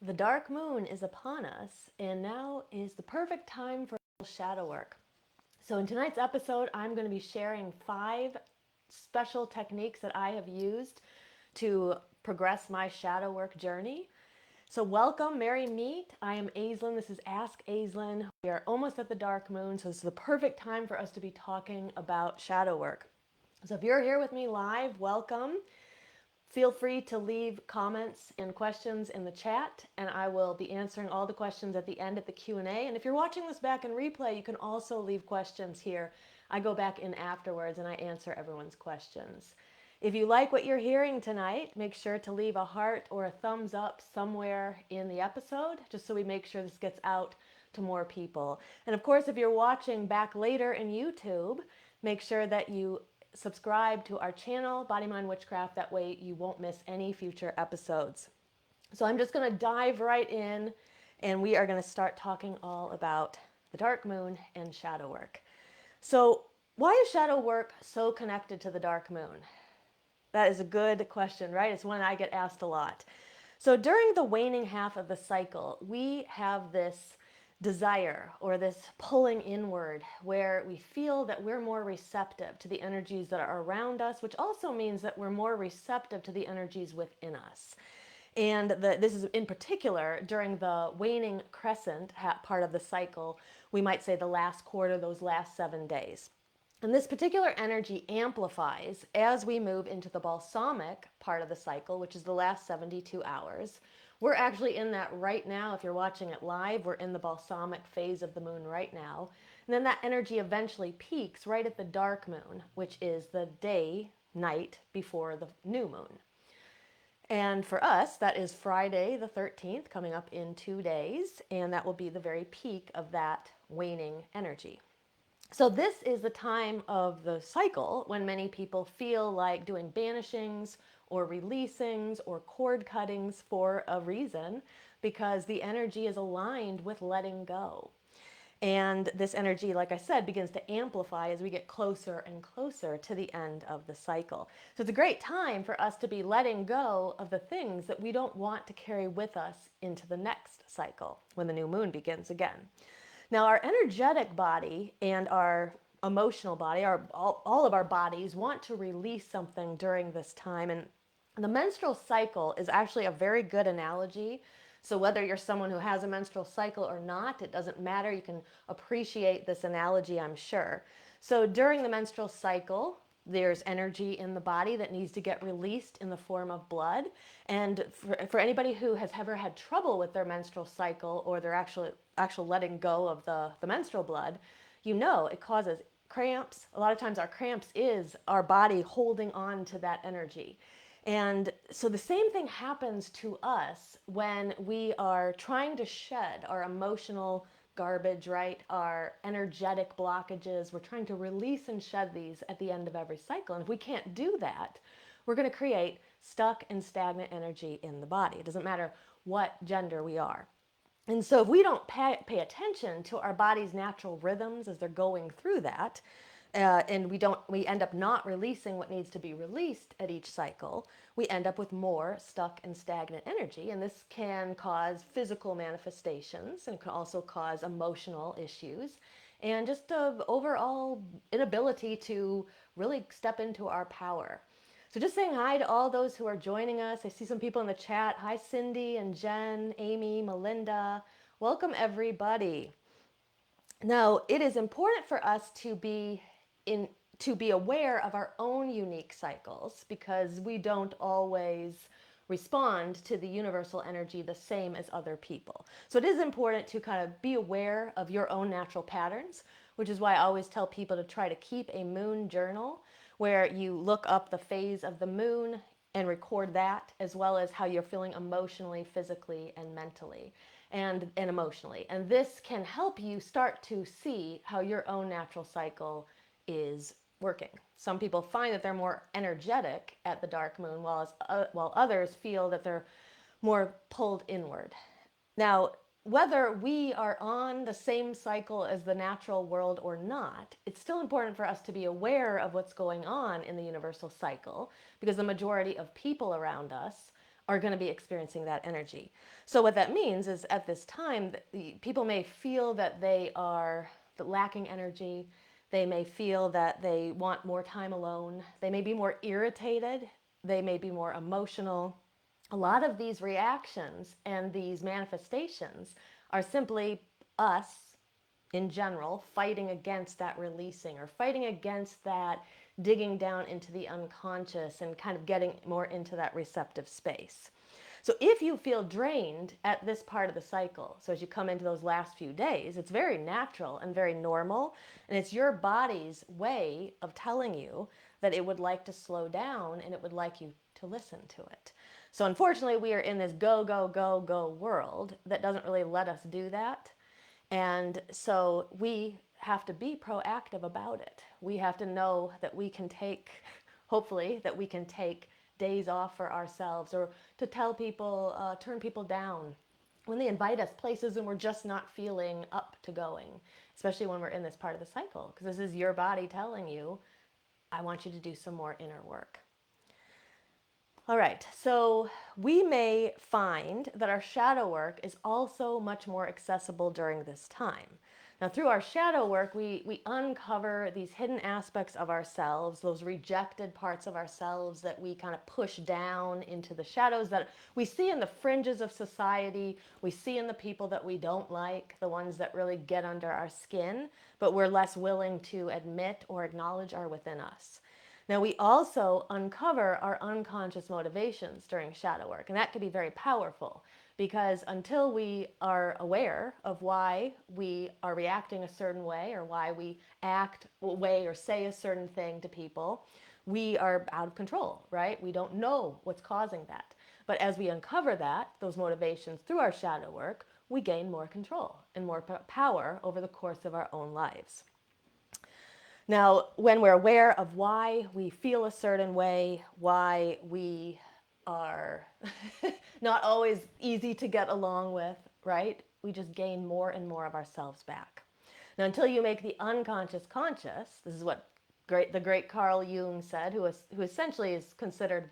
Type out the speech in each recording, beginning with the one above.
The dark moon is upon us, and now is the perfect time for shadow work. So, in tonight's episode, I'm going to be sharing 5 special techniques that I have used to progress my shadow work journey. So, welcome, merry meet. I am Aislin. This is Ask Aislin. We are almost at the dark moon, so this is the perfect time for us to be talking about shadow work. So, if you're here with me live, welcome. Feel free to leave comments and questions in the chat, and I will be answering all the questions at the end at the Q&A. And if you're watching this back in replay, you can also leave questions here. I go back in afterwards and I answer everyone's questions. If you like what you're hearing tonight, make sure to leave a heart or a thumbs up somewhere in the episode, just so we make sure this gets out to more people. And of course, if you're watching back later in YouTube, make sure that you subscribe to our channel, Body Mind Witchcraft. That way you won't miss any future episodes. So I'm just going to dive right in, and we are going to start talking all about the dark moon and shadow work. So why is shadow work so connected to the dark moon? That is a good question, right? It's one I get asked a lot. So during the waning half of the cycle, we have this desire or this pulling inward where we feel that we're more receptive to the energies that are around us, which also means that we're more receptive to the energies within us. And this is in particular during the waning crescent part of the cycle, we might say the last quarter, those last 7 days. And this particular energy amplifies as we move into the balsamic part of the cycle, which is the last 72 hours. We're actually in that right now. If you're watching it live, we're in the balsamic phase of the moon right now. And then that energy eventually peaks right at the dark moon, which is the day, night before the new moon. And for us, that is Friday the 13th, coming up in 2 days. And that will be the very peak of that waning energy. So this is the time of the cycle when many people feel like doing banishings or releasings or cord cuttings for a reason, because the energy is aligned with letting go. And this energy, like I said, begins to amplify as we get closer and closer to the end of the cycle. So it's a great time for us to be letting go of the things that we don't want to carry with us into the next cycle when the new moon begins again. Now, our energetic body and our emotional body, all of our bodies want to release something during this time. And the menstrual cycle is actually a very good analogy. So whether you're someone who has a menstrual cycle or not, it doesn't matter. You can appreciate this analogy, I'm sure. So during the menstrual cycle, there's energy in the body that needs to get released in the form of blood. And for anybody who has ever had trouble with their menstrual cycle or their actual letting go of the menstrual blood, you know it causes cramps. A lot of times our cramps is our body holding on to that energy. And so the same thing happens to us when we are trying to shed our emotional garbage, right? Our energetic blockages. We're trying to release and shed these at the end of every cycle. And if we can't do that, we're going to create stuck and stagnant energy in the body. It doesn't matter what gender we are. And so if we don't pay attention to our body's natural rhythms as they're going through that, and we end up not releasing what needs to be released at each cycle, we end up with more stuck and stagnant energy. And this can cause physical manifestations, and it can also cause emotional issues and just an overall inability to really step into our power. So just saying hi to all those who are joining us. I see some people in the chat. Hi, Cindy and Jen, Amy, Melinda. Welcome, everybody. Now, it is important for us to be aware of our own unique cycles, because we don't always respond to the universal energy the same as other people. So it is important to kind of be aware of your own natural patterns, which is why I always tell people to try to keep a moon journal where you look up the phase of the moon and record that, as well as how you're feeling emotionally, physically, and mentally and emotionally. And this can help you start to see how your own natural cycle is working. Some people find that they're more energetic at the dark moon, while others feel that they're more pulled inward. Now, whether we are on the same cycle as the natural world or not, it's still important for us to be aware of what's going on in the universal cycle, because the majority of people around us are going to be experiencing that energy. So what that means is at this time, people may feel that they are lacking energy. They may feel that they want more time alone. They may be more irritated. They may be more emotional. A lot of these reactions and these manifestations are simply us in general fighting against that releasing or fighting against that digging down into the unconscious and kind of getting more into that receptive space. So if you feel drained at this part of the cycle, so as you come into those last few days, it's very natural and very normal, and it's your body's way of telling you that it would like to slow down and it would like you to listen to it. So unfortunately, we are in this go, go, go, go world that doesn't really let us do that. And so we have to be proactive about it. We have to know that we can take, hopefully, that we can take days off for ourselves, or to tell people, turn people down when they invite us places and we're just not feeling up to going, especially when we're in this part of the cycle, because this is your body telling you, I want you to do some more inner work. All right, so we may find that our shadow work is also much more accessible during this time. Now, through our shadow work, we uncover these hidden aspects of ourselves, those rejected parts of ourselves that we kind of push down into the shadows that we see in the fringes of society, we see in the people that we don't like, the ones that really get under our skin, but we're less willing to admit or acknowledge are within us. Now, we also uncover our unconscious motivations during shadow work, and that can be very powerful because until we are aware of why we are reacting a certain way or why we act a way or say a certain thing to people, we are out of control, right? We don't know what's causing that. But as we uncover that, those motivations through our shadow work, we gain more control and more power over the course of our own lives. Now, when we're aware of why we feel a certain way, why we are not always easy to get along with, right? We just gain more and more of ourselves back. Now, until you make the unconscious conscious, this is what the great Carl Jung said, who essentially is considered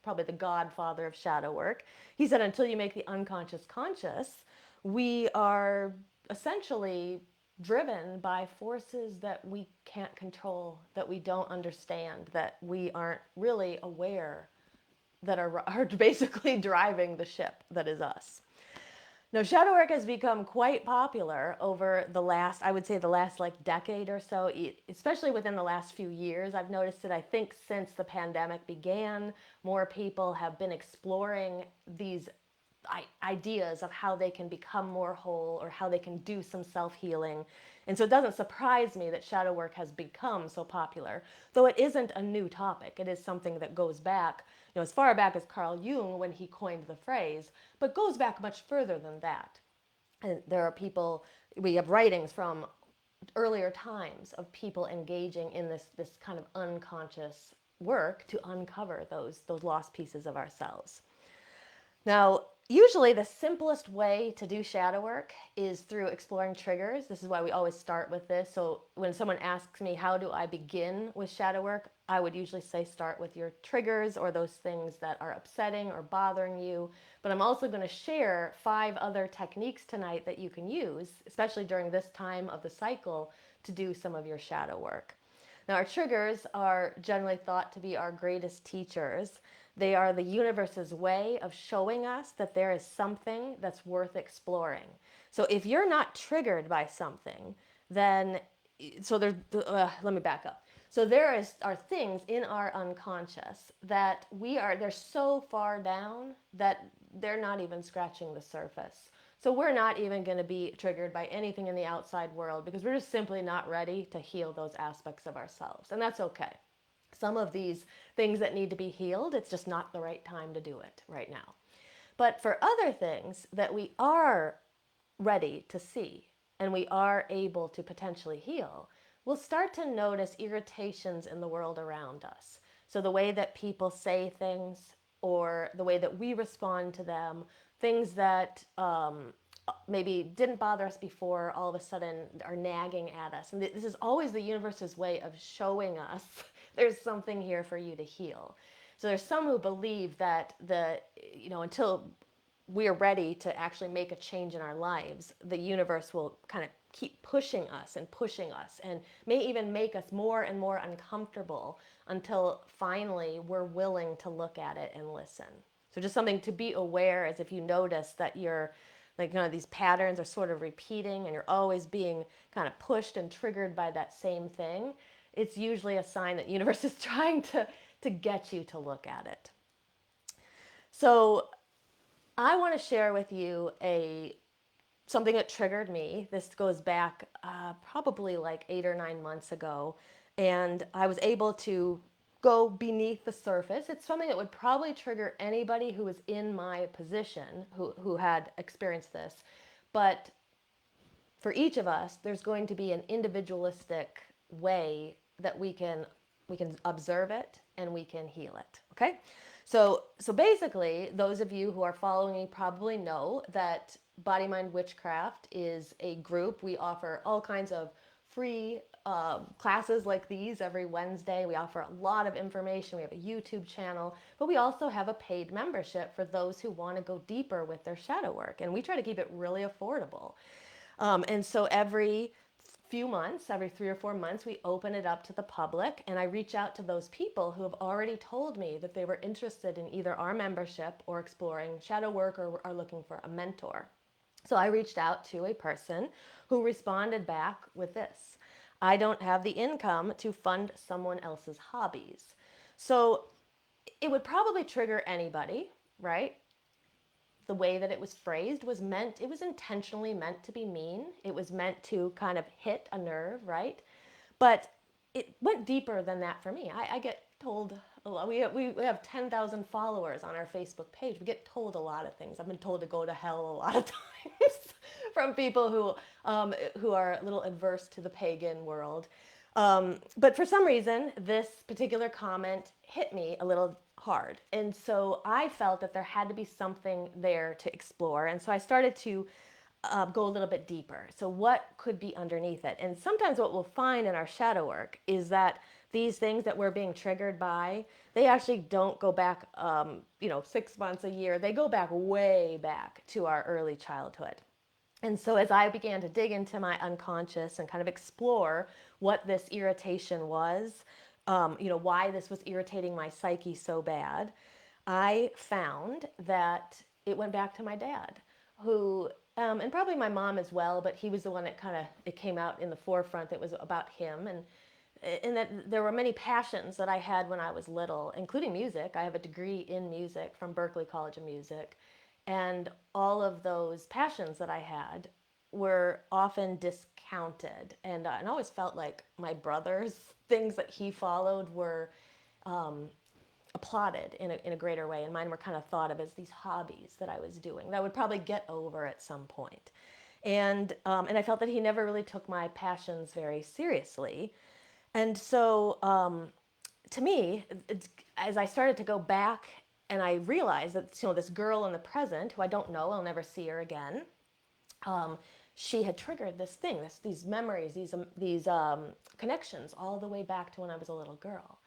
probably the godfather of shadow work. He said, until you make the unconscious conscious, we are essentially driven by forces that we can't control, that we don't understand, that we aren't really aware, that are basically driving the ship that is us. Now, shadow work has become quite popular over I would say the last like decade or so, especially within the last few years. I've noticed it, I think, since the pandemic began, more people have been exploring these ideas of how they can become more whole or how they can do some self-healing. And so it doesn't surprise me that shadow work has become so popular, though it isn't a new topic. It is something that goes back, as far back as Carl Jung when he coined the phrase, but goes back much further than that. And there are we have writings from earlier times of people engaging in this kind of unconscious work to uncover those lost pieces of ourselves. Now, usually the simplest way to do shadow work is through exploring triggers. This is why we always start with this. So when someone asks me, how do I begin with shadow work? I would usually say start with your triggers or those things that are upsetting or bothering you. But I'm also going to share 5 other techniques tonight that you can use, especially during this time of the cycle, to do some of your shadow work. Now, our triggers are generally thought to be our greatest teachers. They are the universe's way of showing us that there is something that's worth exploring. So if you're not triggered by something, then, let me back up. So are things in our unconscious that they're so far down that they're not even scratching the surface. So we're not even going to be triggered by anything in the outside world because we're just simply not ready to heal those aspects of ourselves. And that's okay. Some of these things that need to be healed, it's just not the right time to do it right now. But for other things that we are ready to see and we are able to potentially heal, we'll start to notice irritations in the world around us. So the way that people say things or the way that we respond to them, things that maybe didn't bother us before, all of a sudden are nagging at us. And this is always the universe's way of showing us there's something here for you to heal. So there's some who believe that until we're ready to actually make a change in our lives, the universe will kind of keep pushing us and may even make us more and more uncomfortable until finally we're willing to look at it and listen. So just something to be aware, as if you notice that you're like, these patterns are sort of repeating and you're always being kind of pushed and triggered by that same thing, it's usually a sign that the universe is trying to get you to look at it. So I want to share with you something that triggered me. This goes back probably like 8 or 9 months ago, and I was able to go beneath the surface. It's something that would probably trigger anybody who was in my position who had experienced this, but for each of us, there's going to be an individualistic way that we can observe it and we can heal it. Okay, so basically, those of you who are following me probably know that Body Mind Witchcraft is a group. We offer all kinds of free classes like these every Wednesday. We offer a lot of information. We have a YouTube channel, but we also have a paid membership for those who want to go deeper with their shadow work. And we try to keep it really affordable. And so every few months, every 3 or 4 months, we open it up to the public, and I reach out to those people who have already told me that they were interested in either our membership or exploring shadow work or are looking for a mentor. So I reached out to a person who responded back with this: I don't have the income to fund someone else's hobbies. So it would probably trigger anybody, right? The way that it was phrased it was intentionally meant to be mean. It was meant to kind of hit a nerve, right? But it went deeper than that for me. I get told a lot. We have 10,000 followers on our Facebook page. We get told a lot of things. I've been told to go to hell a lot of times from people who are a little adverse to the pagan world. But for some reason, this particular comment hit me a little hard. And so I felt that there had to be something there to explore. And so I started to go a little bit deeper. So, what could be underneath it? And sometimes what we'll find in our shadow work is that these things that we're being triggered by, they actually don't go back, 6 months, a year. They go back way back to our early childhood. And so as I began to dig into my unconscious and kind of explore what this irritation was, why this was irritating my psyche so bad, I found that it went back to my dad, who, and probably my mom as well, but he was the one that it came out in the forefront that was about him. And that there were many passions that I had when I was little, including music. I have a degree in music from Berklee College of Music. And all of those passions that I had were often discounted. And I always felt like my brother's things that he followed were applauded in a greater way. And mine were kind of thought of as these hobbies that I was doing that I would probably get over at some point. And I felt that he never really took my passions very seriously. And so to me, as I started to go back and I realized that this girl in the present, who I don't know, I'll never see her again, she had triggered this thing, these memories, these connections all the way back to when I was a little girl.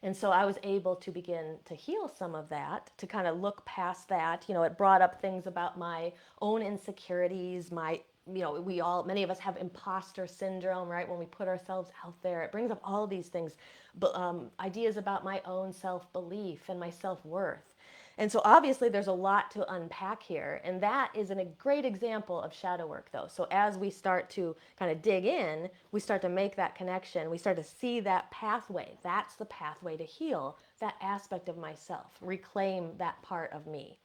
And so I was able to begin to heal some of that, to kind of look past that. It brought up things about my own insecurities, many of us have imposter syndrome, right? When we put ourselves out there, it brings up all of these things, ideas about my own self-belief and my self-worth. And so obviously there's a lot to unpack here, and that is a great example of shadow work, though. So as we start to kind of dig in, we start to make that connection, we start to see that pathway. That's the pathway to heal that aspect of myself, reclaim that part of me.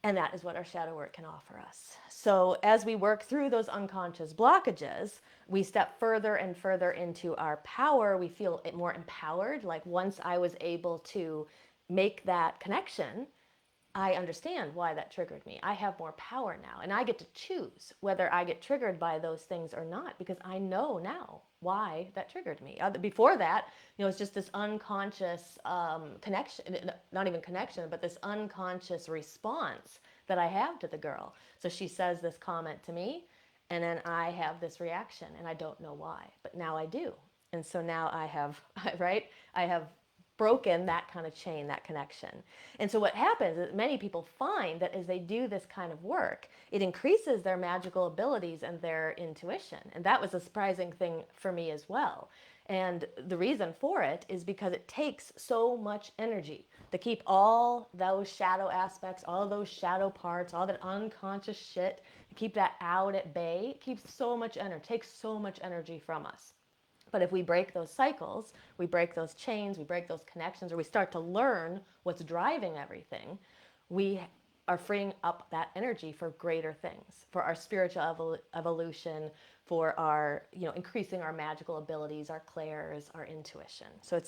And that is what our shadow work can offer us. So as we work through those unconscious blockages, we step further and further into our power. We feel more empowered. Like once I was able to make that connection, I understand why that triggered me. I have more power now, and I get to choose whether I get triggered by those things or not, because I know now why that triggered me. Before that, it's just this unconscious connection, not even connection, but this unconscious response that I have to the girl. So she says this comment to me, and then I have this reaction, and I don't know why, but now I do. And so now I have, right? I have broken that kind of chain, that connection. And so what happens is many people find that as they do this kind of work, it increases their magical abilities and their intuition. And that was a surprising thing for me as well. And the reason for it is because it takes so much energy to keep all those shadow aspects, all those shadow parts, all that unconscious shit, to keep that out at bay. It keeps so much energy, takes so much energy from us. But if we break those cycles, we break those chains, we break those connections, or we start to learn what's driving everything, we are freeing up that energy for greater things, for our spiritual evolution, for our, increasing our magical abilities, our clairs, our intuition. So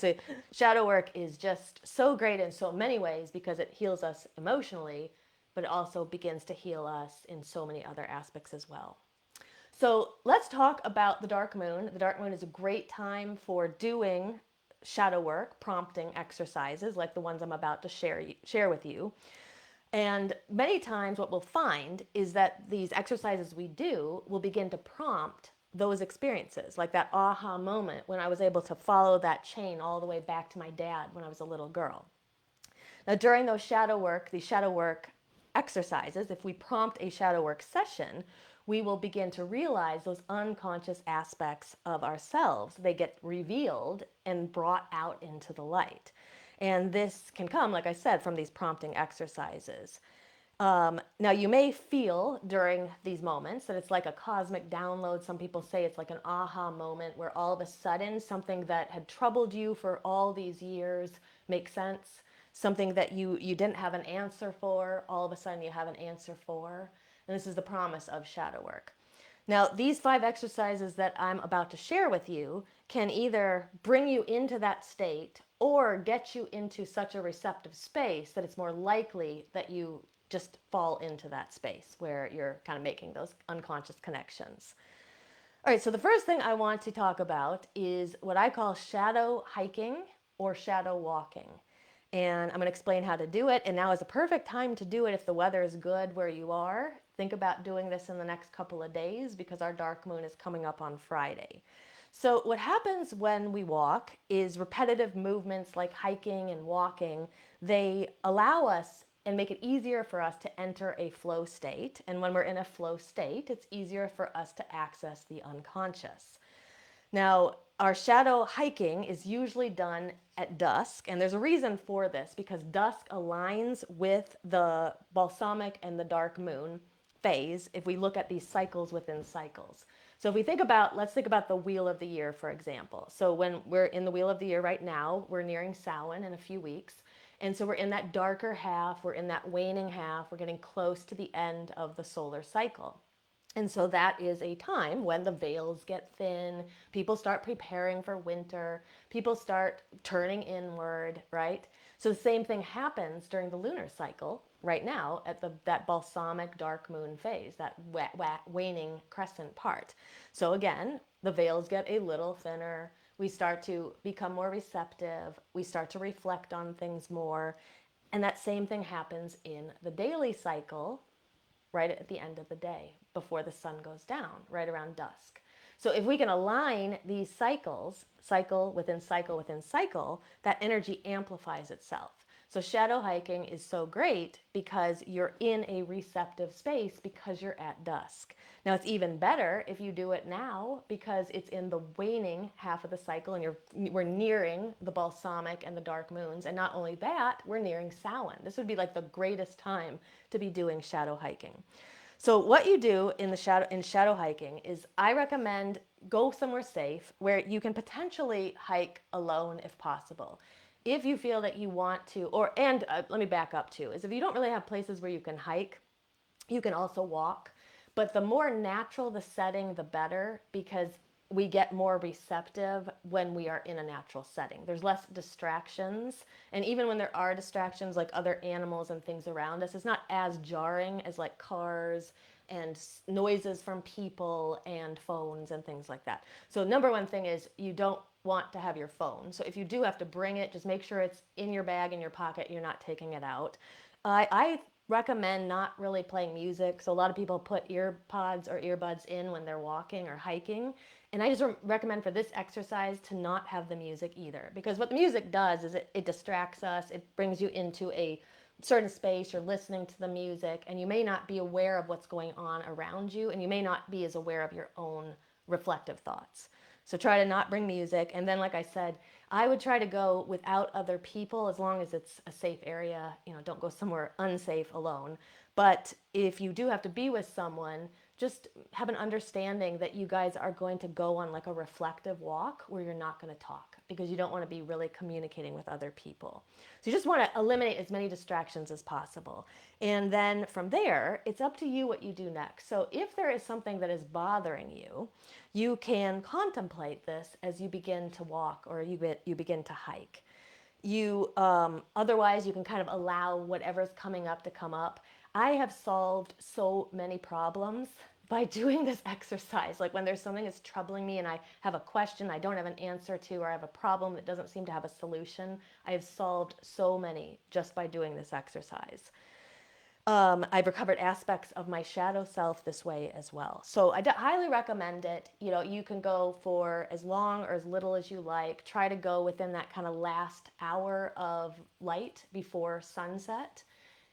shadow work is just so great in so many ways because it heals us emotionally, but it also begins to heal us in so many other aspects as well. So let's talk about the dark moon. The dark moon is a great time for doing shadow work, prompting exercises like the ones I'm about to share with you. And many times what we'll find is that these exercises we do will begin to prompt those experiences, like that aha moment when I was able to follow that chain all the way back to my dad when I was a little girl. Now, during these shadow work exercises, if we prompt a shadow work session, we will begin to realize those unconscious aspects of ourselves. They get revealed and brought out into the light. And this can come, like I said, from these prompting exercises. Now, you may feel during these moments that it's like a cosmic download. Some people say it's like an aha moment where all of a sudden something that had troubled you for all these years makes sense. Something that you didn't have an answer for, all of a sudden you have an answer for. And this is the promise of shadow work. Now, these 5 exercises that I'm about to share with you can either bring you into that state or get you into such a receptive space that it's more likely that you just fall into that space where you're kind of making those unconscious connections. All right, so the first thing I want to talk about is what I call shadow hiking or shadow walking. And I'm going to explain how to do it. And now is the perfect time to do it if the weather is good where you are. Think about doing this in the next couple of days because our dark moon is coming up on Friday. So what happens when we walk is repetitive movements like hiking and walking. They allow us and make it easier for us to enter a flow state. And when we're in a flow state, it's easier for us to access the unconscious. Now, our shadow hiking is usually done at dusk, and there's a reason for this because dusk aligns with the balsamic and the dark moon phase if we look at these cycles within cycles. So if we let's think about the wheel of the year, for example. So when we're in the wheel of the year right now, we're nearing Samhain in a few weeks. And so we're in that darker half, we're in that waning half, we're getting close to the end of the solar cycle. And so that is a time when the veils get thin, people start preparing for winter, people start turning inward, right? So the same thing happens during the lunar cycle right now at that balsamic dark moon phase, that waning crescent part. So again, the veils get a little thinner, we start to become more receptive, we start to reflect on things more, and that same thing happens in the daily cycle right at the end of the day before the sun goes down, right around dusk. So if we can align these cycles, cycle within cycle within cycle, that energy amplifies itself. So shadow hiking is so great because you're in a receptive space because you're at dusk. Now it's even better if you do it now because it's in the waning half of the cycle and we're nearing the balsamic and the dark moons. And not only that, we're nearing Samhain. This would be like the greatest time to be doing shadow hiking. So what you do in shadow hiking is I recommend go somewhere safe where you can potentially hike alone if possible. If you feel that you want to, let me back up too, is if you don't really have places where you can hike, you can also walk. But the more natural the setting, the better, because we get more receptive when we are in a natural setting. There's less distractions. And even when there are distractions like other animals and things around us, it's not as jarring as like cars and noises from people and phones and things like that. So number one thing is you don't want to have your phone. So if you do have to bring it, just make sure it's in your bag, in your pocket, you're not taking it out. I recommend not really playing music. So a lot of people put ear pods or earbuds in when they're walking or hiking. And I just recommend for this exercise to not have the music either. Because what the music does is it distracts us. It brings you into a certain space. You're listening to the music and you may not be aware of what's going on around you. And you may not be as aware of your own reflective thoughts. So try to not bring music. And then, like I said, I would try to go without other people as long as it's a safe area. You know, don't go somewhere unsafe alone. But if you do have to be with someone, just have an understanding that you guys are going to go on like a reflective walk where you're not going to talk because you don't want to be really communicating with other people. So you just want to eliminate as many distractions as possible. And then from there, it's up to you what you do next. So if there is something that is bothering you, you can contemplate this as you begin to walk or you begin to hike. You otherwise you can kind of allow whatever's coming up to come up. I have solved so many problems by doing this exercise. Like when there's something that's troubling me and I have a question I don't have an answer to, or I have a problem that doesn't seem to have a solution, I have solved so many just by doing this exercise. I've recovered aspects of my shadow self this way as well. So I highly recommend it. You know, you can go for as long or as little as you like. Try to go within that kind of last hour of light before sunset.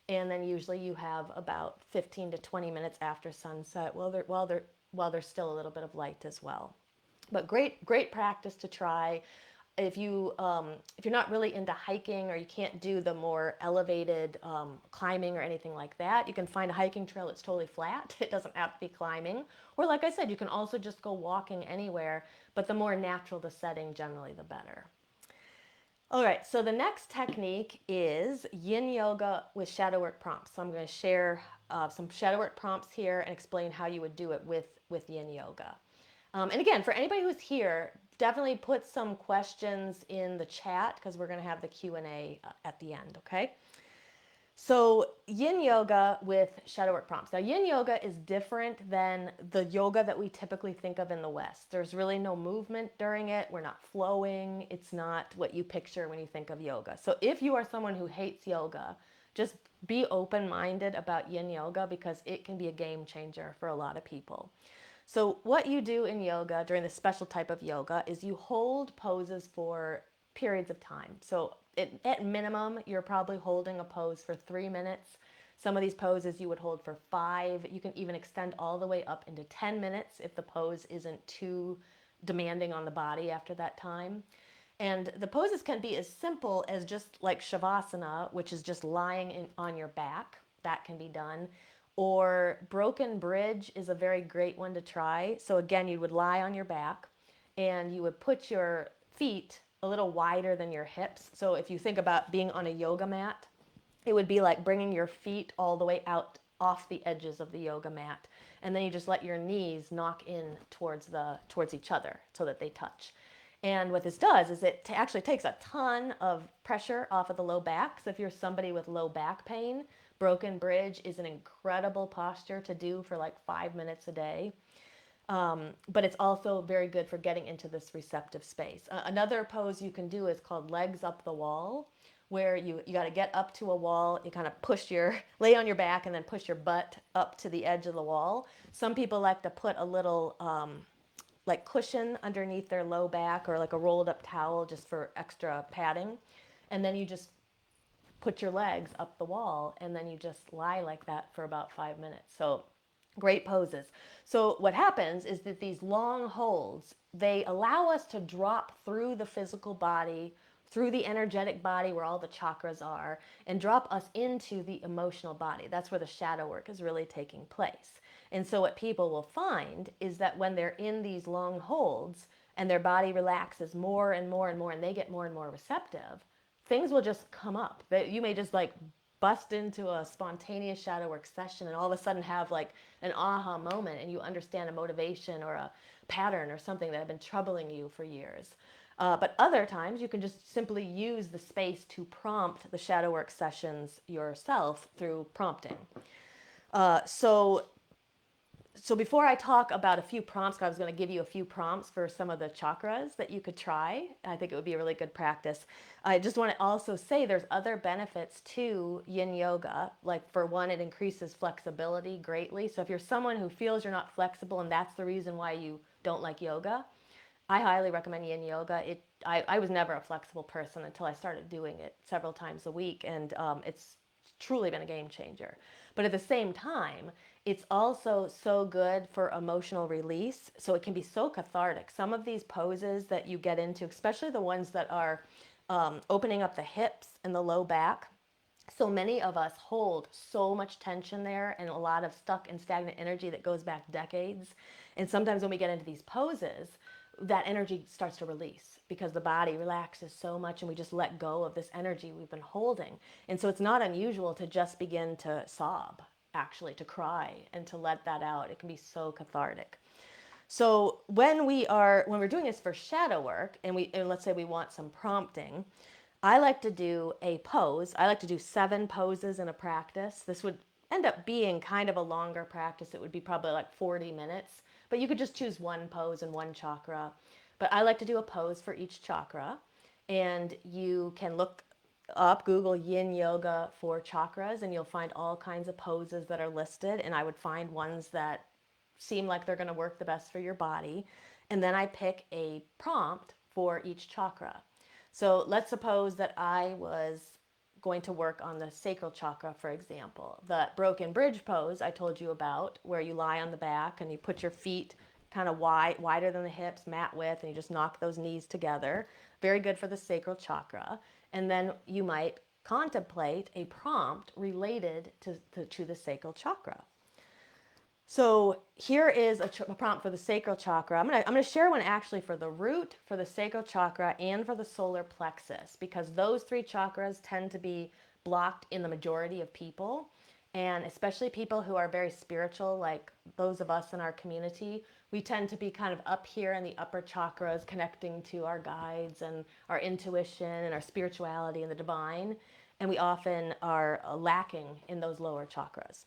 And then usually you have about 15 to 20 minutes after sunset while there's still a little bit of light as well. But great practice to try. If you're not really into hiking or you can't do the more elevated climbing or anything like that, you can find a hiking trail that's totally flat. It doesn't have to be climbing. Or like I said, you can also just go walking anywhere, but the more natural the setting, generally the better. All right, so the next technique is yin yoga with shadow work prompts. So I'm going to share some shadow work prompts here and explain how you would do it with yin yoga. And again, for anybody who's here, definitely put some questions in the chat because we're going to have the Q&A at the end, okay? So yin yoga with shadow work prompts. Now yin yoga is different than the yoga that we typically think of in the West. There's really no movement during it. We're not flowing. It's not what you picture when you think of yoga. So if you are someone who hates yoga, just be open-minded about yin yoga because it can be a game changer for a lot of people. So what you do in yoga during this special type of yoga is you hold poses for periods of time. So at minimum, you're probably holding a pose for 3 minutes. Some of these poses you would hold for 5. You can even extend all the way up into 10 minutes if the pose isn't too demanding on the body after that time. And the poses can be as simple as just like Shavasana, which is just lying on your back. That can be done. Or broken bridge is a very great one to try. So again, you would lie on your back and you would put your feet a little wider than your hips. So if you think about being on a yoga mat, it would be like bringing your feet all the way out off the edges of the yoga mat. And then you just let your knees knock in towards each other so that they touch. And what this does is it actually takes a ton of pressure off of the low back. So if you're somebody with low back pain, broken bridge is an incredible posture to do for like 5 minutes a day. But it's also very good for getting into this receptive space. Another pose you can do is called legs up the wall, where you got to get up to a wall. You kind of lay on your back and then push your butt up to the edge of the wall. Some people like to put a little like cushion underneath their low back or like a rolled up towel just for extra padding. And then you just put your legs up the wall and then you just lie like that for about 5 minutes. So great poses. So what happens is that these long holds, they allow us to drop through the physical body, through the energetic body where all the chakras are, and drop us into the emotional body. That's where the shadow work is really taking place. And so what people will find is that when they're in these long holds and their body relaxes more and more and more and they get more and more receptive, things will just come up. You may just like bust into a spontaneous shadow work session and all of a sudden have like an aha moment and you understand a motivation or a pattern or something that had been troubling you for years. But other times you can just simply use the space to prompt the shadow work sessions yourself through prompting. So So before I talk about a few prompts, 'cause I was going to give you a few prompts for some of the chakras that you could try. I think it would be a really good practice. I just want to also say there's other benefits to yin yoga. Like for one, it increases flexibility greatly. So if you're someone who feels you're not flexible and that's the reason why you don't like yoga, I highly recommend yin yoga. I was never a flexible person until I started doing it several times a week, and it's truly been a game changer. But at the same time, it's also so good for emotional release. So it can be so cathartic. Some of these poses that you get into, especially the ones that are opening up the hips and the low back, so many of us hold so much tension there and a lot of stuck and stagnant energy that goes back decades. And sometimes when we get into these poses, that energy starts to release because the body relaxes so much and we just let go of this energy we've been holding. And so it's not unusual to just begin to sob, actually, to cry and to let that out. It can be so cathartic. So when we're doing this for shadow work and let's say we want some prompting, I like to do a pose. I like to do 7 poses in a practice. This would end up being kind of a longer practice. It would be probably like 40 minutes, but you could just choose one pose and one chakra. But I like to do a pose for each chakra, and you can look up, Google yin yoga for chakras, and you'll find all kinds of poses that are listed. And I would find ones that seem like they're going to work the best for your body. And then I pick a prompt for each chakra. So let's suppose that I was going to work on the sacral chakra, for example. The broken bridge pose I told you about, where you lie on the back and you put your feet kind of wider than the hips, mat width, and you just knock those knees together. Very good for the sacral chakra. And then you might contemplate a prompt related to the sacral chakra. So here is a prompt for the sacral chakra. I'm gonna share one actually for the root, for the sacral chakra, and for the solar plexus, because those 3 chakras tend to be blocked in the majority of people, and especially people who are very spiritual, like those of us in our community. We tend to be kind of up here in the upper chakras, connecting to our guides and our intuition and our spirituality and the divine, and we often are lacking in those lower chakras.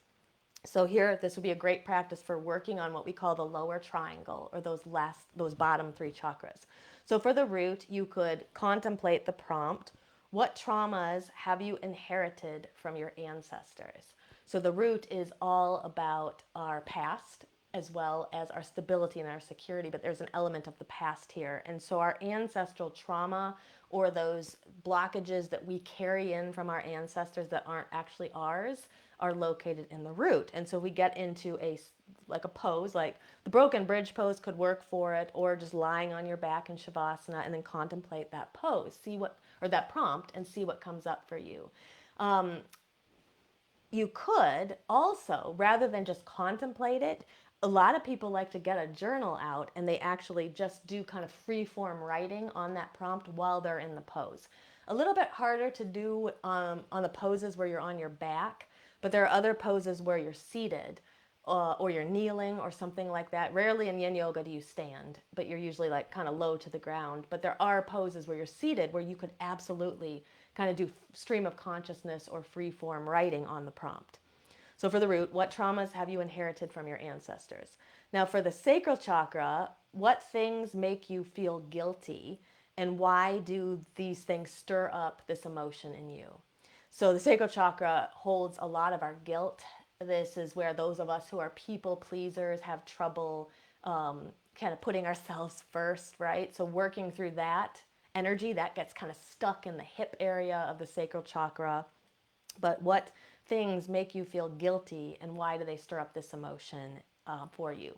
So here, this would be a great practice for working on what we call the lower triangle, or those bottom 3 chakras. So for the root, you could contemplate the prompt: what traumas have you inherited from your ancestors? So the root is all about our past as well as our stability and our security, but there's an element of the past here. And so our ancestral trauma, or those blockages that we carry in from our ancestors that aren't actually ours, are located in the root. And so we get into a pose, like the broken bridge pose could work for it, or just lying on your back in shavasana and then contemplate that pose, or that prompt, and see what comes up for you. You could also, rather than just contemplate it, a lot of people like to get a journal out and they actually just do kind of free form writing on that prompt while they're in the pose. A little bit harder to do on the poses where you're on your back, but there are other poses where you're seated or you're kneeling or something like that. Rarely in yin yoga do you stand, but you're usually like kind of low to the ground. But there are poses where you're seated where you could absolutely kind of do stream of consciousness or free form writing on the prompt. So for the root, what traumas have you inherited from your ancestors? Now for the sacral chakra, what things make you feel guilty, and why do these things stir up this emotion in you? So the sacral chakra holds a lot of our guilt. This is where those of us who are people pleasers have trouble kind of putting ourselves first, right? So working through that energy that gets kind of stuck in the hip area of the sacral chakra. But what things make you feel guilty, and why do they stir up this emotion for you?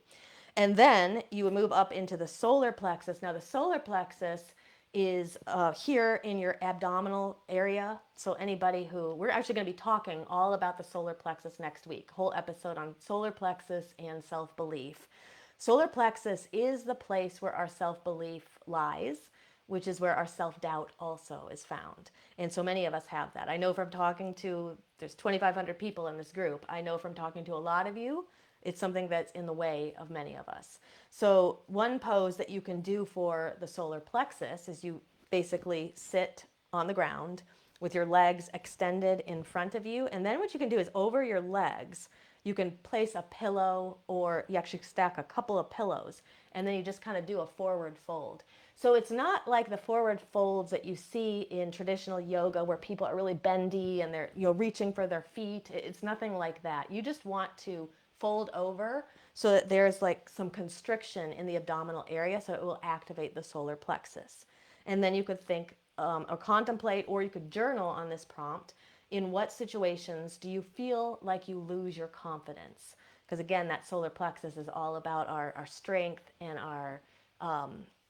And then you would move up into the solar plexus. Now the solar plexus is here in your abdominal area. So we're actually going to be talking all about the solar plexus next week. Whole episode on solar plexus and self-belief. Solar plexus is the place where our self-belief lies, which is where our self-doubt also is found. And so many of us have that. I know from talking to, there's 2,500 people in this group. I know from talking to a lot of you, it's something that's in the way of many of us. So one pose that you can do for the solar plexus is you basically sit on the ground with your legs extended in front of you. And then what you can do is over your legs, you can place a pillow, or you actually stack a couple of pillows, and then you just kind of do a forward fold. So it's not like the forward folds that you see in traditional yoga where people are really bendy and they're reaching for their feet. It's nothing like that. You just want to fold over so that there's like some constriction in the abdominal area, so it will activate the solar plexus. And then you could think or contemplate, or you could journal on this prompt. In what situations do you feel like you lose your confidence? Because again, that solar plexus is all about our strength and our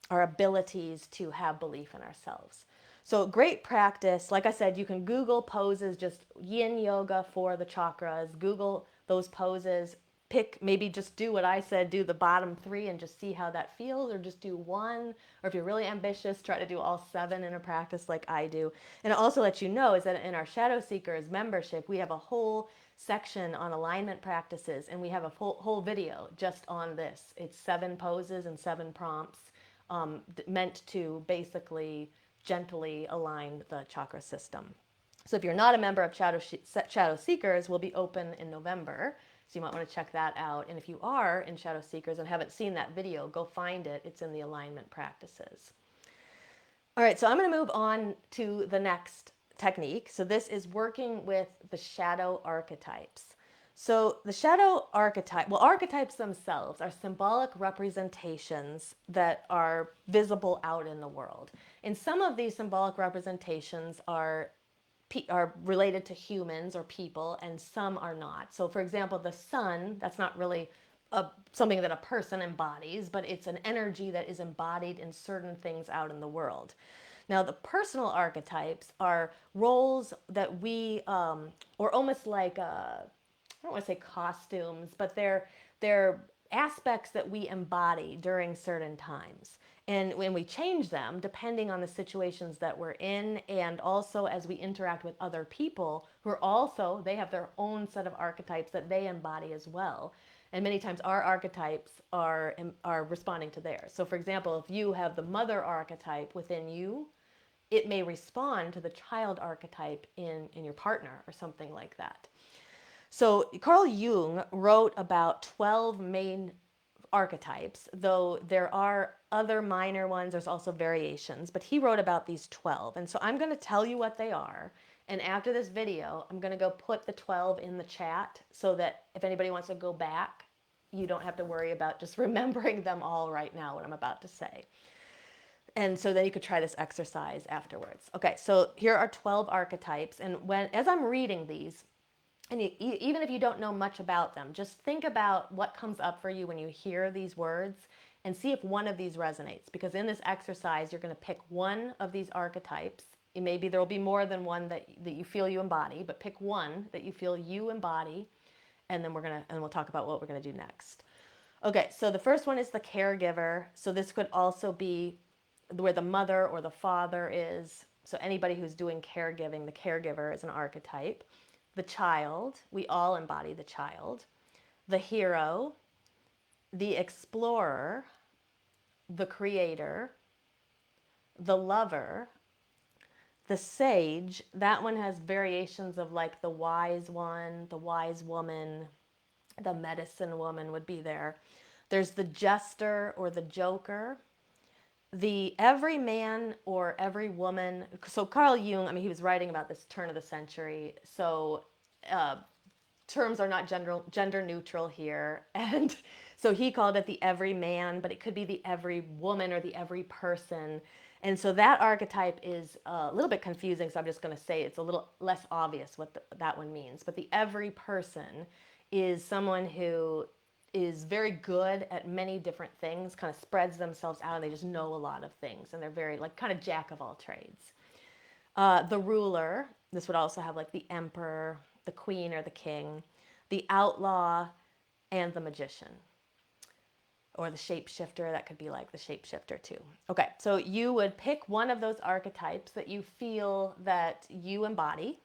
abilities to have belief in ourselves. So great practice. Like I said, you can Google poses, just yin yoga for the chakras. Google those poses. Pick, maybe just do what I said, do the bottom 3 and just see how that feels, or just do one. Or if you're really ambitious, try to do all 7 in a practice like I do. And I'll also let you know is that in our Shadow Seekers membership, we have a whole section on alignment practices, and we have a whole video just on this. It's 7 poses and 7 prompts meant to basically gently align the chakra system. So if you're not a member of Shadow Seekers, we'll be open in November. So you might want to check that out. And if you are in Shadow Seekers and haven't seen that video, go find it. It's in the alignment practices. All right, so I'm going to move on to the next technique. So this is working with the shadow archetypes. So the shadow archetype, well, archetypes themselves are symbolic representations that are visible out in the world. And some of these symbolic representations are related to humans or people, and some are not. So for example, the sun, that's not really something that a person embodies, but it's an energy that is embodied in certain things out in the world. Now, the personal archetypes are roles that we, or almost like, I don't want to say costumes, but they're aspects that we embody during certain times. And when we change them, depending on the situations that we're in, and also as we interact with other people who are also, they have their own set of archetypes that they embody as well. And many times our archetypes are responding to theirs. So for example, if you have the mother archetype within you, it may respond to the child archetype in your partner or something like that. So Carl Jung wrote about 12 main archetypes, though there are other minor ones. There's also variations, but he wrote about these 12. And so I'm going to tell you what they are. And after this video, I'm going to go put the 12 in the chat so that if anybody wants to go back, you don't have to worry about just remembering them all right now, what I'm about to say. And so then you could try this exercise afterwards. Okay, so here are 12 archetypes. And as I'm reading these, and even if you don't know much about them, just think about what comes up for you when you hear these words and see if one of these resonates. Because in this exercise, you're going to pick one of these archetypes. Maybe there will be more than one that you feel you embody, but pick one that you feel you embody, and then we'll talk about what we're going to do next. Okay, so the first one is the caregiver. So this could also be where the mother or the father is. So anybody who's doing caregiving, the caregiver is an archetype. The child, we all embody the child. The hero, the explorer, the creator, the lover, the sage. That one has variations of like the wise one, the wise woman, the medicine woman would be there. There's the jester or the joker, the everyman or every woman. So Carl Jung, I mean, he was writing about this turn of the century. So terms are not gender neutral here. And so he called it the everyman, but it could be the every woman or the every person. And so that archetype is a little bit confusing. So I'm just going to say it's a little less obvious what that one means. But the every person is someone who is very good at many different things, kind of spreads themselves out, and they just know a lot of things, and they're very like kind of jack of all trades. The ruler, this would also have like the emperor, the queen or the king, the outlaw, and the magician. Or the shapeshifter, that could be like the shapeshifter too. Okay, so you would pick one of those archetypes that you feel that you embody,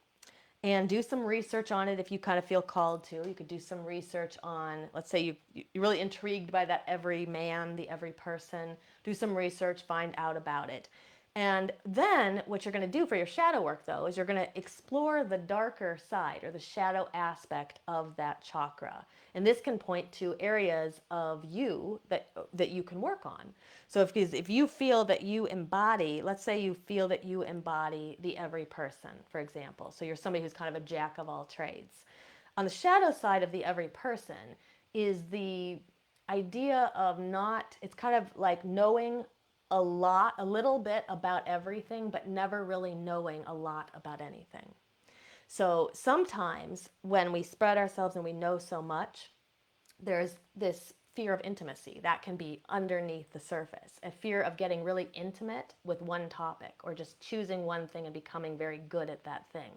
and do some research on it if you kind of feel called to. You could do some research on, let's say you're really intrigued by that every man, the every person. Do some research, find out about it. And then what you're going to do for your shadow work, though, is you're going to explore the darker side or the shadow aspect of that chakra. And this can point to areas of you that you can work on. So if you feel that you embody, let's say you feel that you embody the every person, for example. So you're somebody who's kind of a jack of all trades. On the shadow side of the every person is the idea of not, it's kind of like knowing a little bit about everything, but never really knowing a lot about anything. So sometimes when we spread ourselves and we know so much, there's this fear of intimacy that can be underneath the surface, a fear of getting really intimate with one topic or just choosing one thing and becoming very good at that thing,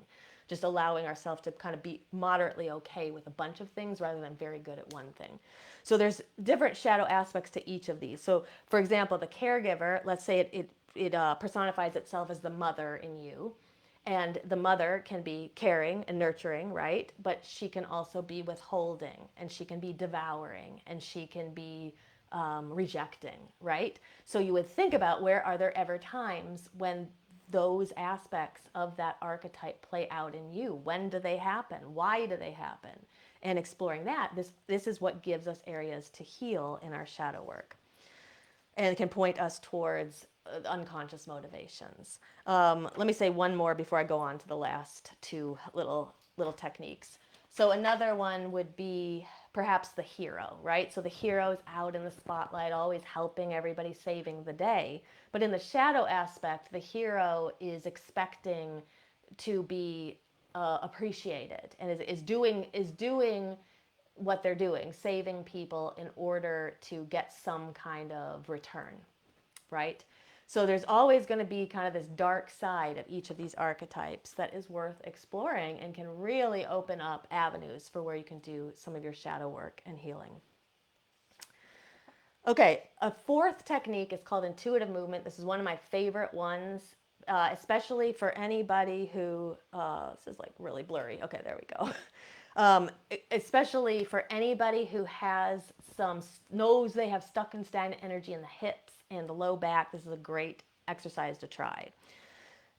just allowing ourselves to kind of be moderately okay with a bunch of things rather than very good at one thing. So there's different shadow aspects to each of these. So for example, the caregiver, let's say it personifies itself as the mother in you. And the mother can be caring and nurturing, right? But she can also be withholding, and she can be devouring, and she can be rejecting, right? So you would think about, where are there ever times when those aspects of that archetype play out in you? When do they happen? Why do they happen? And exploring that, this is what gives us areas to heal in our shadow work, and can point us towards unconscious motivations. Let me say one more before I go on to the last two little techniques. So another one would be perhaps the hero, right? So the hero is out in the spotlight, always helping everybody, saving the day. But in the shadow aspect, the hero is expecting to be appreciated, and is doing what they're doing, saving people in order to get some kind of return, right? So there's always going to be kind of this dark side of each of these archetypes that is worth exploring and can really open up avenues for where you can do some of your shadow work and healing. Okay, a fourth technique is called intuitive movement. This is one of my favorite ones, especially for anybody who, this is like really blurry. Okay, there we go. Especially for anybody who has knows they have stuck and stagnant energy in the hips and the low back. This is a great exercise to try.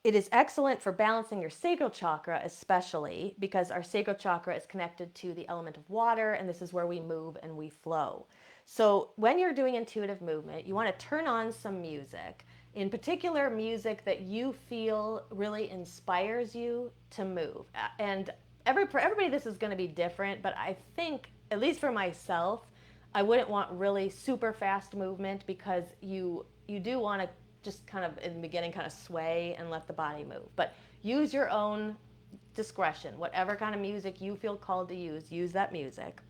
It is excellent for balancing your sacral chakra, especially because our sacral chakra is connected to the element of water, and this is where we move and we flow. So when you're doing intuitive movement, you want to turn on some music, in particular music that you feel really inspires you to move. And for everybody, this is going to be different, but I think, at least for myself, I wouldn't want really super fast movement, because you do want to just kind of in the beginning kind of sway and let the body move. But use your own discretion. Whatever kind of music you feel called to use that music.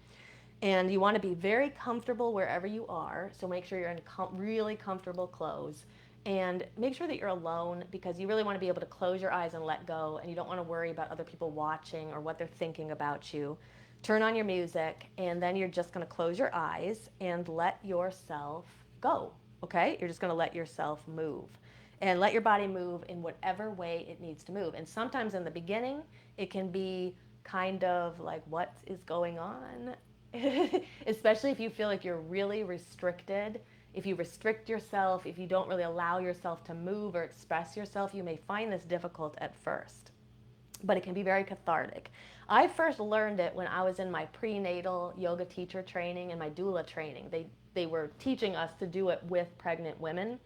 And you want to be very comfortable wherever you are. So make sure you're in really comfortable clothes. And make sure that you're alone, because you really want to be able to close your eyes and let go. And you don't want to worry about other people watching or what they're thinking about you. Turn on your music, and then you're just going to close your eyes and let yourself go. Okay? You're just going to let yourself move. And let your body move in whatever way it needs to move. And sometimes in the beginning, it can be kind of like, what is going on? Especially if you feel like you're really restricted. If you restrict yourself, if you don't really allow yourself to move or express yourself, you may find this difficult at first. But it can be very cathartic. I first learned it when I was in my prenatal yoga teacher training and my doula training. They were teaching us to do it with pregnant women,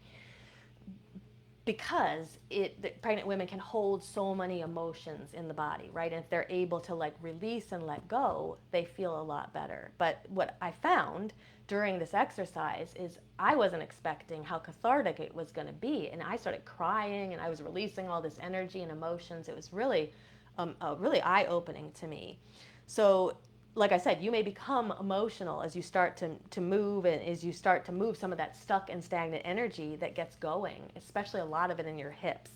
because pregnant women can hold so many emotions in the body, right? And if they're able to like release and let go, they feel a lot better. But what I found during this exercise is I wasn't expecting how cathartic it was going to be. And I started crying, and I was releasing all this energy and emotions. It was really, really eye-opening to me. So like I said, you may become emotional as you start to move, and as you start to move some of that stuck and stagnant energy that gets going, especially a lot of it in your hips.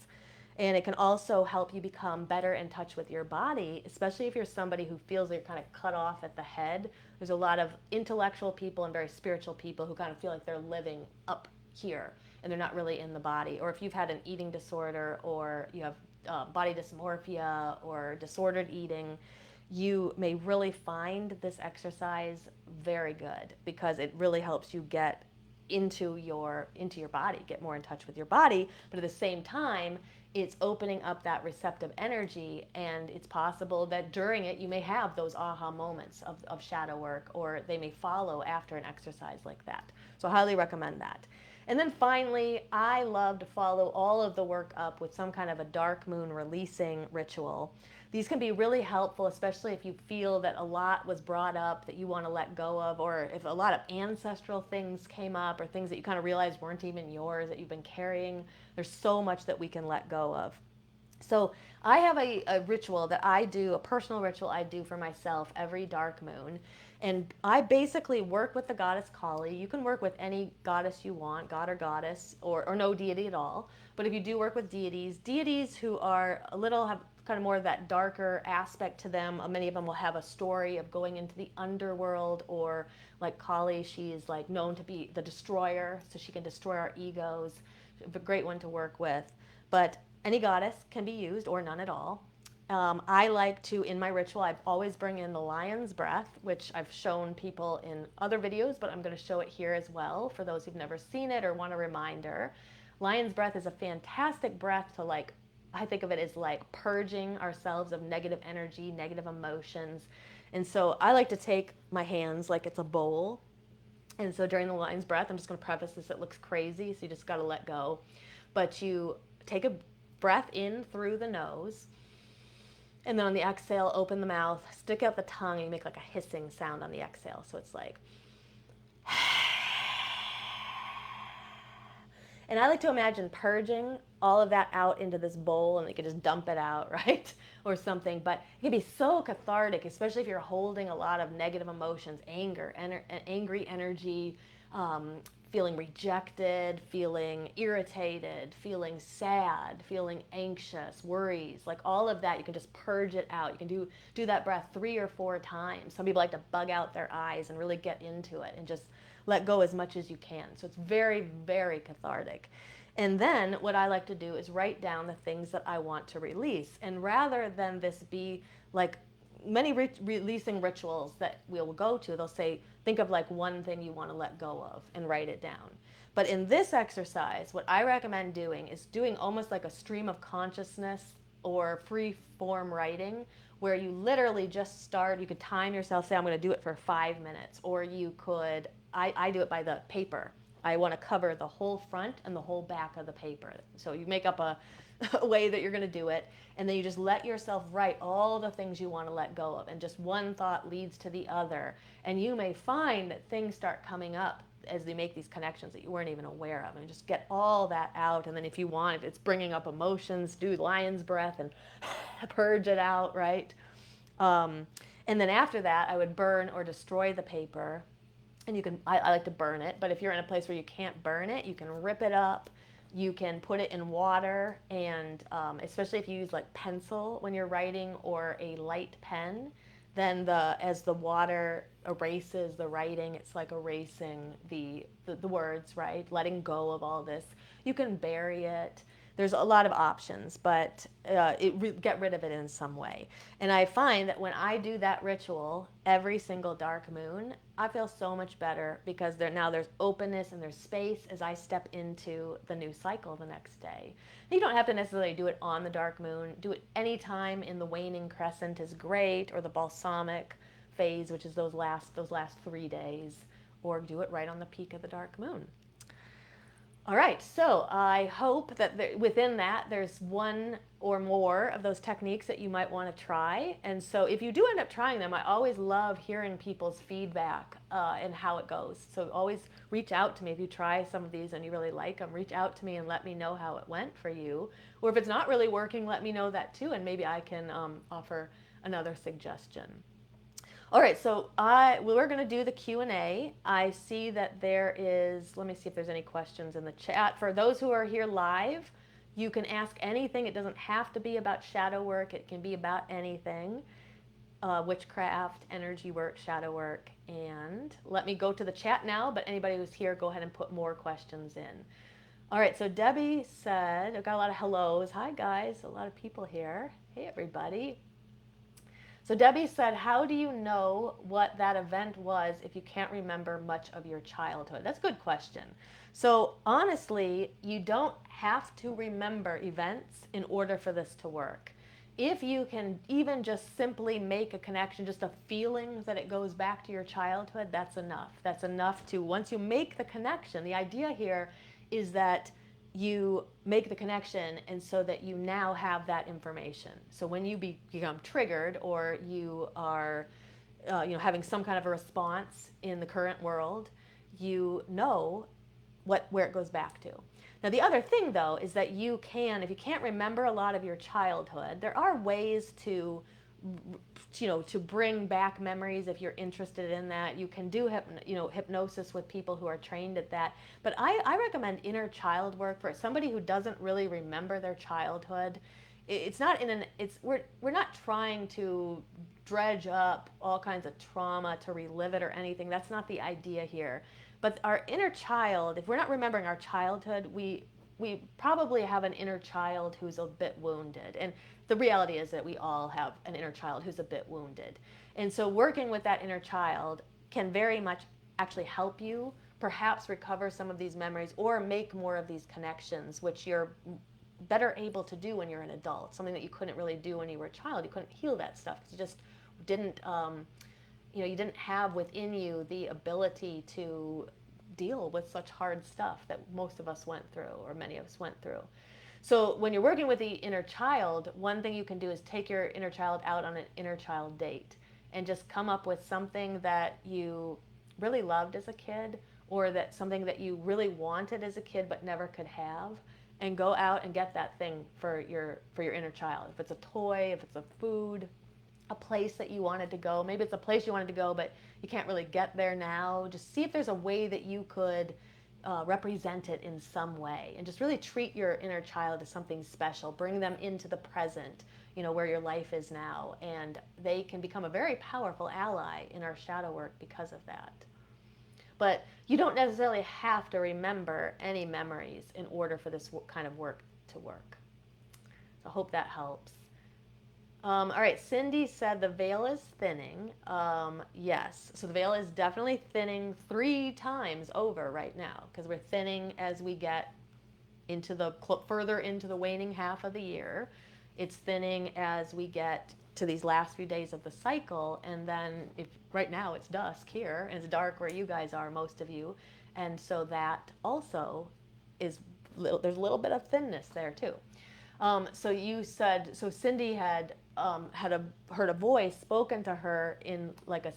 And it can also help you become better in touch with your body, especially if you're somebody who feels they're kind of cut off at the head. There's a lot of intellectual people and very spiritual people who kind of feel like they're living up here and they're not really in the body. Or if you've had an eating disorder, or you have body dysmorphia or disordered eating, you may really find this exercise very good, because it really helps you get into your body, get more in touch with your body. But at the same time, it's opening up that receptive energy, and it's possible that during it you may have those aha moments of shadow work, or they may follow after an exercise like that. So I highly recommend that. And then finally, I love to follow all of the work up with some kind of a dark moon releasing ritual. These can be really helpful, especially if you feel that a lot was brought up that you want to let go of, or if a lot of ancestral things came up, or things that you kind of realized weren't even yours that you've been carrying. There's so much that we can let go of. So I have a ritual that I do, a personal ritual I do for myself every dark moon. And I basically work with the goddess Kali. You can work with any goddess you want, god or goddess, or no deity at all. But if you do work with deities who are a little, have kind of more of that darker aspect to them, many of them will have a story of going into the underworld, or like Kali, she's like known to be the destroyer, so she can destroy our egos. A great one to work with. But any goddess can be used, or none at all. I like to, in my ritual, I always bring in the lion's breath, which I've shown people in other videos, but I'm going to show it here as well for those who've never seen it or want a reminder. Lion's breath is a fantastic breath to, like, I think of it as like purging ourselves of negative energy, negative emotions. And so I like to take my hands like it's a bowl. And so during the lion's breath, I'm just going to preface this, it looks crazy, so you just got to let go. But you take a breath in through the nose, and then on the exhale, open the mouth, stick out the tongue, and you make like a hissing sound on the exhale. So it's like, and I like to imagine purging all of that out into this bowl, and you can just dump it out, right? Or something. But it can be so cathartic, especially if you're holding a lot of negative emotions, anger, angry energy, feeling rejected, feeling irritated, feeling sad, feeling anxious, worries, like all of that. You can just purge it out. You can do that breath 3 or 4 times. Some people like to bug out their eyes and really get into it and just let go as much as you can. So it's very, very cathartic. And then what I like to do is write down the things that I want to release. And rather than this be like many releasing rituals that we'll go to, they'll say, think of like one thing you want to let go of and write it down. But in this exercise, what I recommend doing is doing almost like a stream of consciousness or free form writing, where you literally just start. You could time yourself, say I'm going to do it for 5 minutes, or you could, I do it by the paper. I want to cover the whole front and the whole back of the paper. So you make up a way that you're going to do it, and then you just let yourself write all the things you want to let go of, and just one thought leads to the other, and you may find that things start coming up as they make these connections that you weren't even aware of, and just get all that out. And then if you want, if it's bringing up emotions, do lion's breath and purge it out, right? And then after that, I would burn or destroy the paper. And you can, I like to burn it, but if you're in a place where you can't burn it, you can rip it up. You can put it in water, and especially if you use like pencil when you're writing, or a light pen, then as the water erases the writing, it's like erasing the words, right? Letting go of all this. You can bury it. There's a lot of options, but get rid of it in some way. And I find that when I do that ritual every single dark moon, I feel so much better, because now there's openness and there's space as I step into the new cycle the next day. You don't have to necessarily do it on the dark moon. Do it anytime in the waning crescent is great, or the balsamic phase, which is those last 3 days, or do it right on the peak of the dark moon. All right, so I hope that within that there's one or more of those techniques that you might want to try. And so if you do end up trying them, I always love hearing people's feedback and how it goes. So always reach out to me if you try some of these and you really like them. Reach out to me and let me know how it went for you. Or if it's not really working, let me know that too, and maybe I can offer another suggestion. All right, so we're going to do the Q&A. I see that there is, let me see if there's any questions in the chat. For those who are here live, you can ask anything. It doesn't have to be about shadow work. It can be about anything. Witchcraft, energy work, shadow work. And let me go to the chat now, but anybody who's here, go ahead and put more questions in. All right, so Debbie said, I've got a lot of hellos. Hi, guys, a lot of people here. Hey, everybody. So Debbie said, how do you know what that event was if you can't remember much of your childhood? That's a good question. So honestly, you don't have to remember events in order for this to work. If you can even just simply make a connection, just a feeling that it goes back to your childhood, that's enough. That's enough to, once you make the connection, the idea here is that you make the connection and so that you now have that information. So when you become triggered or you are having some kind of a response in the current world, you know where it goes back to. Now the other thing though is that you can, if you can't remember a lot of your childhood, there are ways to to bring back memories if you're interested in that. You can do hypnosis with people who are trained at that. But I recommend inner child work for somebody who doesn't really remember their childhood. It's not in an it's we're not trying to dredge up all kinds of trauma to relive it or anything. That's not the idea here. But our inner child, if we're not remembering our childhood, we probably have an inner child who's a bit wounded. And the reality is that we all have an inner child who's a bit wounded. And so working with that inner child can very much actually help you perhaps recover some of these memories or make more of these connections, which you're better able to do when you're an adult, something that you couldn't really do when you were a child. You couldn't heal that stuff because you just didn't, you didn't have within you the ability to deal with such hard stuff that most of us went through, or many of us went through. So when you're working with the inner child, one thing you can do is take your inner child out on an inner child date and just come up with something that you really loved as a kid, or that something that you really wanted as a kid but never could have, and go out and get that thing for your inner child. If it's a toy, if it's a food, a place that you wanted to go. Maybe it's a place you wanted to go, but you can't really get there now. Just see if there's a way that you could represent it in some way, and just really treat your inner child as something special. Bring them into the present, where your life is now, and they can become a very powerful ally in our shadow work because of that. But you don't necessarily have to remember any memories in order for this kind of work to work. So I hope that helps. All right, Cindy said the veil is thinning. Yes, so the veil is definitely thinning 3 times over right now, because we're thinning as we get into the further into the waning half of the year. It's thinning as we get to these last few days of the cycle, and then if right now it's dusk here and it's dark where you guys are, most of you, and so that also is there's a little bit of thinness there too. So you said, so Cindy had heard a voice spoken to her in like a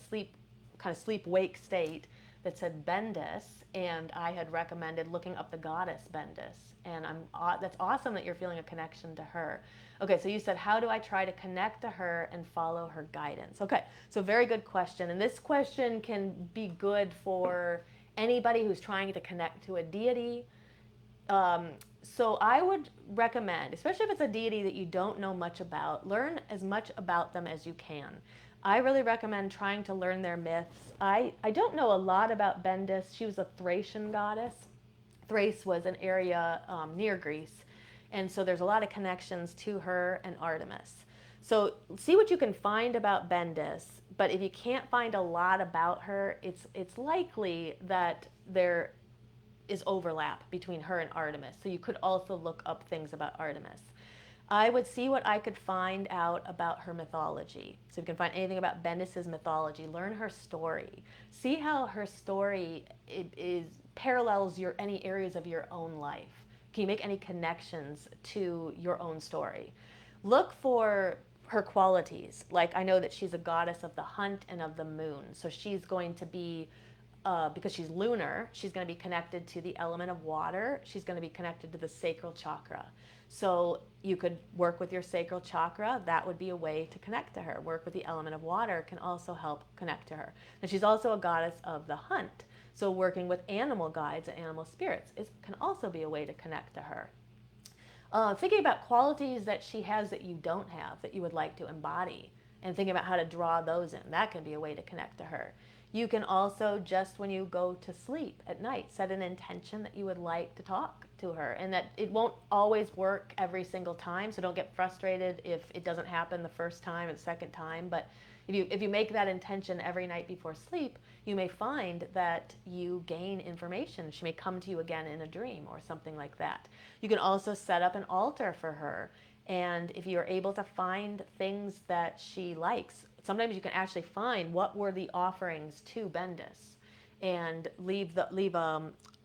sleep-wake state that said Bendis, and I had recommended looking up the goddess Bendis, and that's awesome that you're feeling a connection to her. Okay, so you said, how do I try to connect to her and follow her guidance? Okay, so very good question, and this question can be good for anybody who's trying to connect to a deity. So I would recommend, especially if it's a deity that you don't know much about, learn as much about them as you can. I really recommend trying to learn their myths. I don't know a lot about Bendis. She was a Thracian goddess. Thrace was an area near Greece, and so there's a lot of connections to her and Artemis. So see what you can find about Bendis, but if you can't find a lot about her, it's likely that there is overlap between her and Artemis. So you could also look up things about Artemis. I would see what I could find out about her mythology. So if you can find anything about Bendis's mythology, learn her story. See how her story parallels any areas of your own life. Can you make any connections to your own story? Look for her qualities. Like, I know that she's a goddess of the hunt and of the moon. So she's going to be because she's lunar, she's going to be connected to the element of water. She's going to be connected to the sacral chakra. So you could work with your sacral chakra. That would be a way to connect to her. Work with the element of water can also help connect to her. And she's also a goddess of the hunt. So working with animal guides and animal spirits can also be a way to connect to her. Thinking about qualities that she has that you don't have, that you would like to embody, and thinking about how to draw those in. That can be a way to connect to her. You can also, just when you go to sleep at night, set an intention that you would like to talk to her, and that it won't always work every single time, so don't get frustrated if it doesn't happen the first time or the second time. But if you make that intention every night before sleep, you may find that you gain information. She may come to you again in a dream or something like that. You can also set up an altar for her, and if you're able to find things that she likes, sometimes you can actually find what were the offerings to Bendis and leave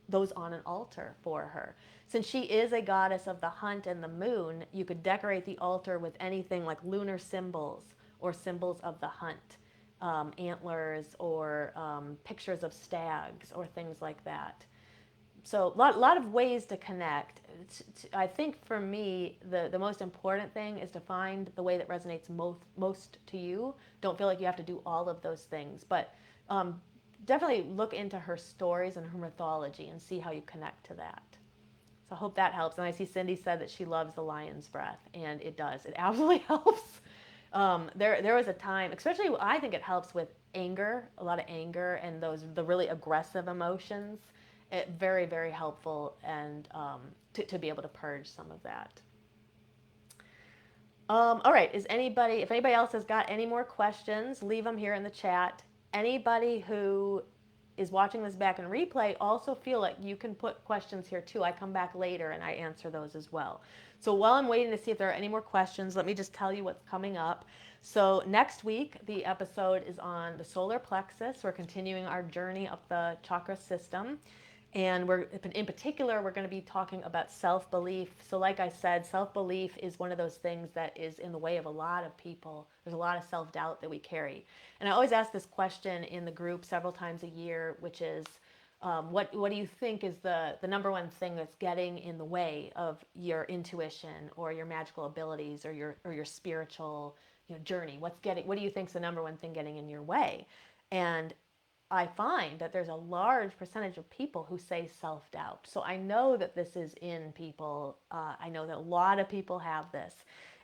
those on an altar for her. Since she is a goddess of the hunt and the moon, you could decorate the altar with anything like lunar symbols or symbols of the hunt, antlers, or pictures of stags or things like that. So a lot of ways to connect. I think for me, the most important thing is to find the way that resonates most to you. Don't feel like you have to do all of those things, but definitely look into her stories and her mythology and see how you connect to that. So I hope that helps. And I see Cindy said that she loves the lion's breath, and it does. It absolutely helps. There was a time, especially I think it helps with anger, a lot of anger and the really aggressive emotions. Very, very helpful, and to be able to purge some of that. All right, if anybody else has got any more questions, leave them here in the chat. Anybody who is watching this back in replay, also feel like you can put questions here too. I come back later and I answer those as well. So while I'm waiting to see if there are any more questions, let me just tell you what's coming up. So next week, the episode is on the solar plexus. We're continuing our journey up the chakra system. And in particular, we're going to be talking about self-belief. So like I said, self-belief is one of those things that is in the way of a lot of people. There's a lot of self-doubt that we carry. And I always ask this question in the group several times a year, which is, what do you think is the number one thing that's getting in the way of your intuition or your magical abilities or your spiritual journey? What do you think is the number one thing getting in your way? And I find that there's a large percentage of people who say self-doubt. So I know that this is in people. I know that a lot of people have this.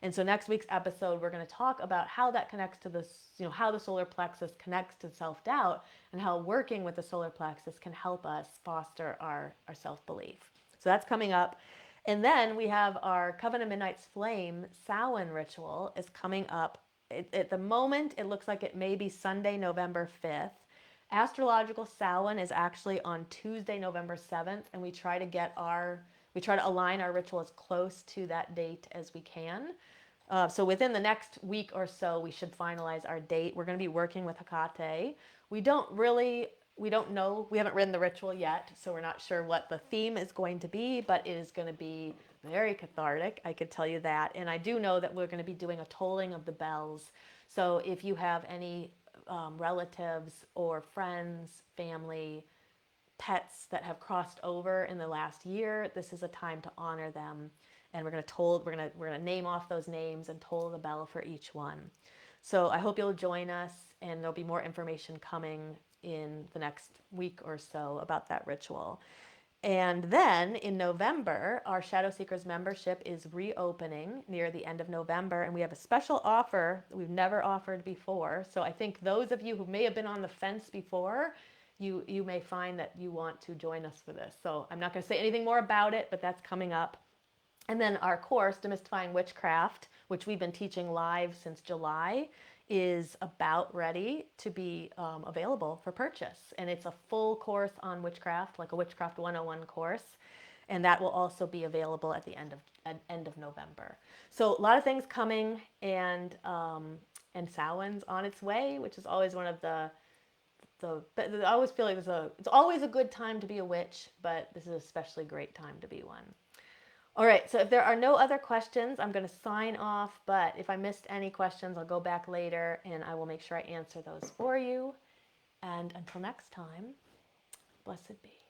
And so next week's episode, we're going to talk about how that connects to this, how the solar plexus connects to self-doubt, and how working with the solar plexus can help us foster our self-belief. So that's coming up. And then we have our Coven of Midnight's Flame Samhain ritual is coming up. At the moment, it looks like it may be Sunday, November 5th. Astrological Samhain is actually on Tuesday, November 7th, and we try to align our ritual as close to that date as we can. So within the next week or so, we should finalize our date. We're going to be working with Hecate. We don't know, we haven't written the ritual yet, so we're not sure what the theme is going to be, but it is going to be very cathartic, I could tell you that. And I do know that we're going to be doing a tolling of the bells. So if you have any relatives or friends, family, pets that have crossed over in the last year, this is a time to honor them. And we're going to name off those names and toll the bell for each one. So I hope you'll join us, and there'll be more information coming in the next week or so about that ritual. And then in November, our Shadow Seekers membership is reopening near the end of November, and we have a special offer that we've never offered before. So I think those of you who may have been on the fence before, you may find that you want to join us for this. So I'm not going to say anything more about it, but that's coming up. And then our course, Demystifying Witchcraft, which we've been teaching live since July, is about ready to be available for purchase. And it's a full course on witchcraft, like a Witchcraft 101 course. And that will also be available at the end of November. So a lot of things coming, and Samhain's on its way, which is always one of I always feel like it's always a good time to be a witch, but this is an especially great time to be one. All right, so if there are no other questions, I'm going to sign off, but if I missed any questions, I'll go back later and I will make sure I answer those for you. And until next time, blessed be.